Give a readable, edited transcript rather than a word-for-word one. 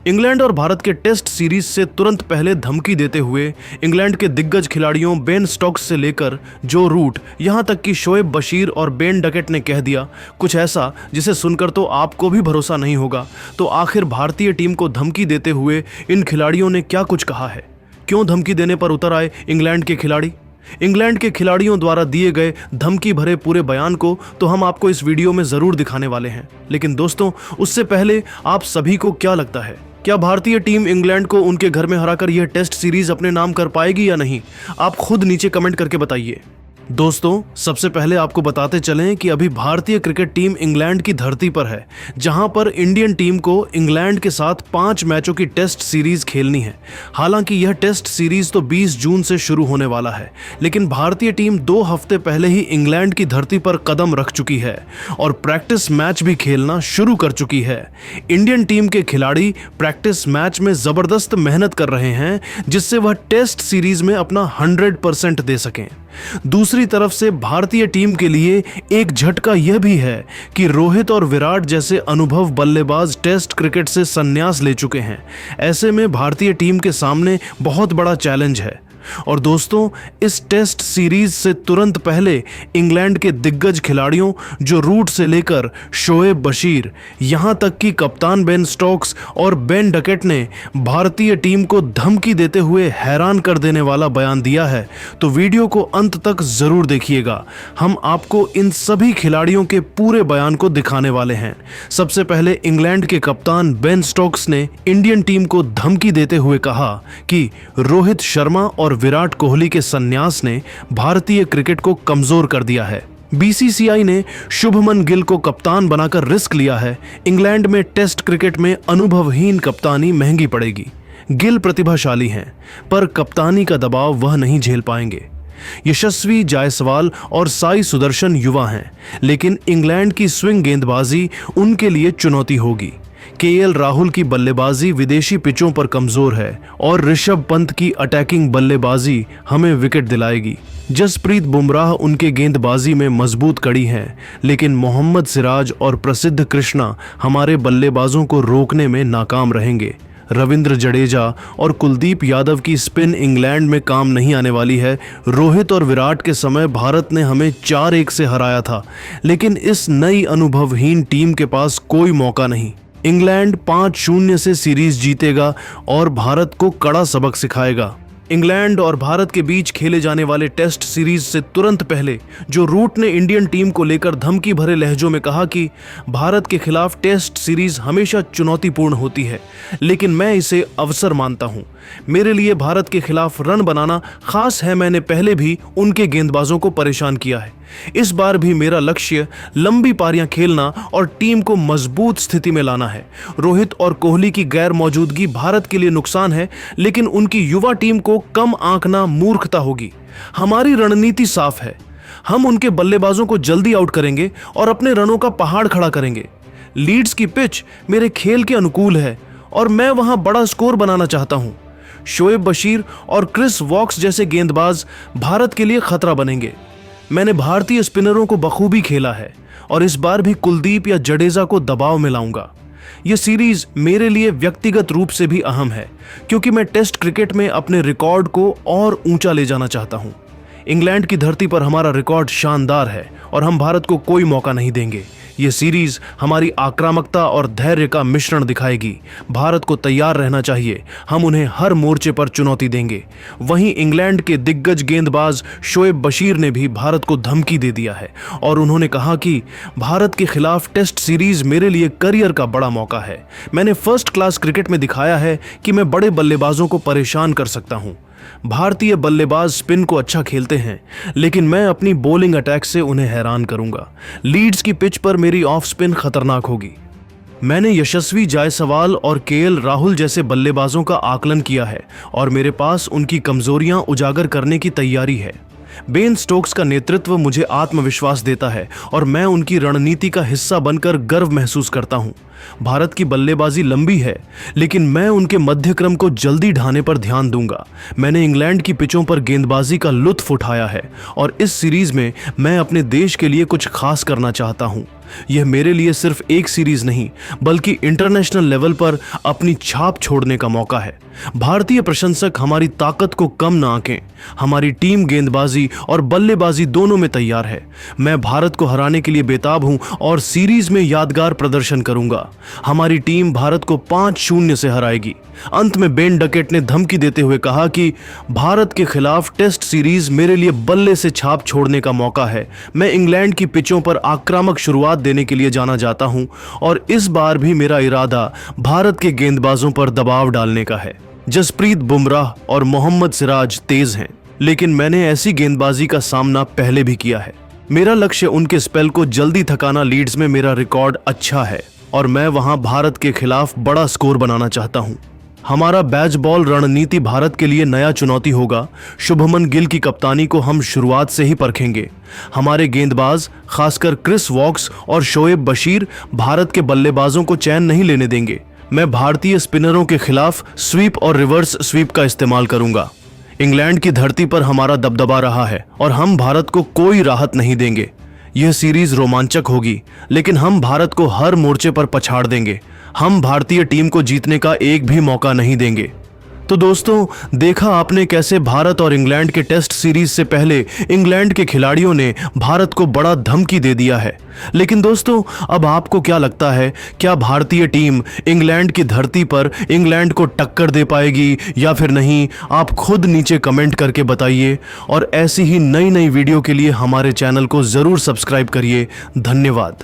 England और भारत के test series से तुरंत पहले धमकी देते हुए इंग्लैंड के दिग्गज खिलाड़ियों बेन स्टोक्स से लेकर जो रूट, यहां तक कि शोएब बशीर और बेन डकेट ने कह दिया कुछ ऐसा जिसे सुनकर तो आपको भी भरोसा नहीं होगा। तो आखिर भारतीय टीम को धमकी देते हुए इन खिलाड़ियों ने क्या कुछ कहा है? क्यों धमकी देने पर उतर आए इंग्लैंड के खिलाड़ी? इंग्लैंड के खिलाड़ियों द्वारा दिए गए धमकी भरे पूरे बयान को तो हम आपको इस वीडियो में जरूर दिखाने वाले हैं। लेकिन दोस्तों, उससे पहले आप सभी को क्या लगता है, क्या भारतीय टीम इंग्लैंड को उनके घर में हराकर यह टेस्ट सीरीज अपने नाम कर पाएगी या नहीं? आप खुद नीचे कमेंट करके बताइए। दोस्तों, सबसे पहले आपको बताते चलें कि अभी भारतीय क्रिकेट टीम इंग्लैंड की धरती पर है, जहां पर इंडियन टीम को इंग्लैंड के साथ 5 मैचों की टेस्ट सीरीज खेलनी है। हालांकि यह टेस्ट सीरीज तो 20 जून से शुरू होने वाला है, लेकिन भारतीय टीम 2 हफ्ते पहले ही इंग्लैंड की धरती पर कदम रख चुकी है और प्रैक्टिस मैच भी खेलना शुरू कर चुकी है। इंडियन टीम के खिलाड़ी प्रैक्टिस मैच में जबरदस्त मेहनत कर रहे हैं, जिससे वह टेस्ट सीरीज में अपना 100% दे सकें। दूसरी तरफ से भारतीय टीम के लिए एक झटका यह भी है कि रोहित और विराट जैसे अनुभव बल्लेबाज टेस्ट क्रिकेट से संन्यास ले चुके हैं। ऐसे में भारतीय टीम के सामने बहुत बड़ा चैलेंज है। और दोस्तों, इस टेस्ट सीरीज से तुरंत पहले इंग्लैंड के दिग्गज खिलाड़ियों जो रूट से लेकर शोएब बशीर, यहां तक कि कप्तान बेन स्टोक्स और बेन डकेट ने भारतीय टीम को धमकी देते हुए हैरान कर देने वाला बयान दिया है। तो वीडियो को अंत तक जरूर देखिएगा। हम आपको इन सभी खिलाड़ियों के पूरे बयान को दिखाने वाले हैं। सबसे पहले इंग्लैंड के कप्तान बेन स्टोक्स ने इंडियन टीम को धमकी देते हुए कहा कि रोहित शर्मा और विराट कोहली के संन्यास ने भारतीय क्रिकेट को कमजोर कर दिया है। बीसीसीआई ने शुभमन गिल को कप्तान बनाकर रिस्क लिया है। इंग्लैंड में टेस्ट क्रिकेट में अनुभवहीन कप्तानी महंगी पड़ेगी। गिल प्रतिभाशाली हैं, पर कप्तानी का दबाव वह नहीं झेल पाएंगे। यशस्वी जायसवाल और साई सुदर्शन युवा हैं, लेकिन इंग्लैंड की स्विंग गेंदबाजी उनके लिए चुनौती होगी। केएल राहुल की बल्लेबाजी विदेशी पिचों पर कमजोर है और ऋषभ पंत की अटैकिंग बल्लेबाजी हमें विकेट दिलाएगी। जसप्रीत बुमराह उनके गेंदबाजी में मजबूत कड़ी हैं, लेकिन मोहम्मद सिराज और प्रसिद्ध कृष्णा हमारे बल्लेबाजों को रोकने में नाकाम रहेंगे। रविंद्र जडेजा और कुलदीप यादव की स्पिन इंग्लैंड में काम नहीं आने वाली है। रोहित और विराट के समय भारत ने हमें 4-1 से हराया था, लेकिन इस नई अनुभवहीन टीम के पास कोई मौका नहीं। इंग्लैंड 5-0 से सीरीज जीतेगा और भारत को कड़ा सबक सिखाएगा। इंग्लैंड और भारत के बीच खेले जाने वाले टेस्ट सीरीज से तुरंत पहले जो रूट ने इंडियन टीम को लेकर धमकी भरे लहजों में कहा कि भारत के खिलाफ टेस्ट सीरीज हमेशा चुनौतीपूर्ण होती है, लेकिन मैं इसे अवसर मानता हूं। मेरे लिए भारत के खिलाफ रन बनाना खास है। मैंने पहले भी उनके गेंदबाजों को परेशान किया है। इस बार भी मेरा लक्ष्य लंबी पारियां खेलना और टीम को मजबूत स्थिति में लाना है। रोहित और कोहली की गैर मौजूदगी भारत के लिए नुकसान है, लेकिन उनकी युवा टीम को कम आंकना मूर्खता होगी। हमारी रणनीति साफ है। हम उनके बल्लेबाजों को जल्दी आउट करेंगे और अपने रनों का पहाड़ खड़ा करेंगे। लीड्स की पिच मेरे खेल के अनुकूल है और मैं वहां बड़ा स्कोर बनाना चाहता हूं। शोएब बशीर और क्रिस वॉक्स जैसे गेंदबाज भारत के लिए खतरा बनेंगे। मैंने भारतीय स्पिनरों को बखूबी खेला है और इस बार भी कुलदीप या जडेजा को दबाव में लाऊंगा। यह सीरीज मेरे लिए व्यक्तिगत रूप से भी अहम है, क्योंकि मैं टेस्ट क्रिकेट में अपने रिकॉर्ड को और ऊंचा ले जाना चाहता हूं। इंग्लैंड की धरती पर हमारा रिकॉर्ड शानदार है और हम भारत को कोई मौका नहीं देंगे। ये सीरीज हमारी आक्रामकता और धैर्य का मिश्रण दिखाएगी। भारत को तैयार रहना चाहिए। हम उन्हें हर मोर्चे पर चुनौती देंगे। वहीं इंग्लैंड के दिग्गज गेंदबाज शोएब बशीर ने भी भारत को धमकी दे दिया है और उन्होंने कहा कि भारत के खिलाफ टेस्ट सीरीज मेरे लिए करियर का बड़ा मौका है। मैंने फर्स्ट क्लास क्रिकेट में दिखाया है कि मैं बड़े बल्लेबाजों को परेशान कर सकता हूं। भारतीय बल्लेबाज स्पिन को अच्छा खेलते हैं, लेकिन मैं अपनी बॉलिंग अटैक से उन्हें हैरान करूंगा। लीड्स की पिच पर मेरी ऑफ स्पिन खतरनाक होगी। मैंने यशस्वी जायसवाल और केएल राहुल जैसे बल्लेबाजों का आकलन किया है और मेरे पास उनकी कमजोरियां उजागर करने की तैयारी है। बेन स्टोक्स का नेतृत्व मुझे आत्मविश्वास देता है और मैं उनकी रणनीति का हिस्सा बनकर गर्व महसूस करता हूं। भारत की बल्लेबाजी लंबी है, लेकिन मैं उनके मध्यक्रम को जल्दी ढाने पर ध्यान दूंगा। मैंने इंग्लैंड की पिचों पर गेंदबाजी का लुत्फ उठाया है और इस सीरीज में मैं अपने देश के लिए कुछ खास करना चाहता हूं। यह मेरे लिए सिर्फ एक सीरीज नहीं बल्कि इंटरनेशनल लेवल पर अपनी छाप छोड़ने का मौका है। भारतीय प्रशंसक हमारी ताकत को कम ना आंकें। हमारी टीम गेंदबाजी और बल्लेबाजी दोनों में तैयार है। मैं भारत को हराने के लिए बेताब हूं और सीरीज में यादगार प्रदर्शन करूंगा। हमारी टीम भारत को 5-0 से हराएगी। अंत में बेन डकेट ने धमकी देते हुए कहा कि भारत के खिलाफ टेस्ट सीरीज मेरे लिए बल्ले से छाप छोड़ने का मौका है। मैं इंग्लैंड की पिचों पर आक्रामक शुरुआत देने के लिए जाना जाता हूं और इस बार भी मेरा इरादा भारत के गेंदबाजों पर दबाव डालने का है। जसप्रीत बुमराह और मोहम्मद सिराज तेज हैं, लेकिन मैंने ऐसी गेंदबाजी का सामना पहले भी किया है। मेरा लक्ष्य उनके स्पेल को जल्दी थकाना। लीड्स में मेरा रिकॉर्ड अच्छा है और मैं वहां भारत के खिलाफ बड़ा स्कोर बनाना चाहता हूं। हमारा बैच बॉल रणनीति भारत के लिए नया चुनौती होगा। शुभमन गिल की कप्तानी को हम शुरुआत से ही परखेंगे। हमारे गेंदबाज खासकर क्रिस वॉक्स और शोएब बशीर भारत के बल्लेबाजों को चैन नहीं लेने देंगे। मैं भारतीय स्पिनरों के खिलाफ स्वीप और रिवर्स स्वीप का इस्तेमाल करूंगा। इंग्लैंड की धरती पर हमारा दबदबा रहा है और हम भारत को कोई राहत नहीं देंगे। यह सीरीज रोमांचक होगी, लेकिन हम भारत को हर मोर्चे पर पछाड़ देंगे। हम भारतीय टीम को जीतने का एक भी मौका नहीं देंगे। तो दोस्तों, देखा आपने कैसे भारत और इंग्लैंड के टेस्ट सीरीज से पहले इंग्लैंड के खिलाड़ियों ने भारत को बड़ा धमकी दे दिया है। लेकिन दोस्तों, अब आपको क्या लगता है, क्या भारतीय टीम इंग्लैंड की धरती पर इंग्लैंड को टक्कर दे पाएगी या फिर नहीं? आप खुद नीचे कमेंट करके बताइए और ऐसी ही नई नई वीडियो के लिए हमारे चैनल को जरूर सब्सक्राइब करिए। धन्यवाद।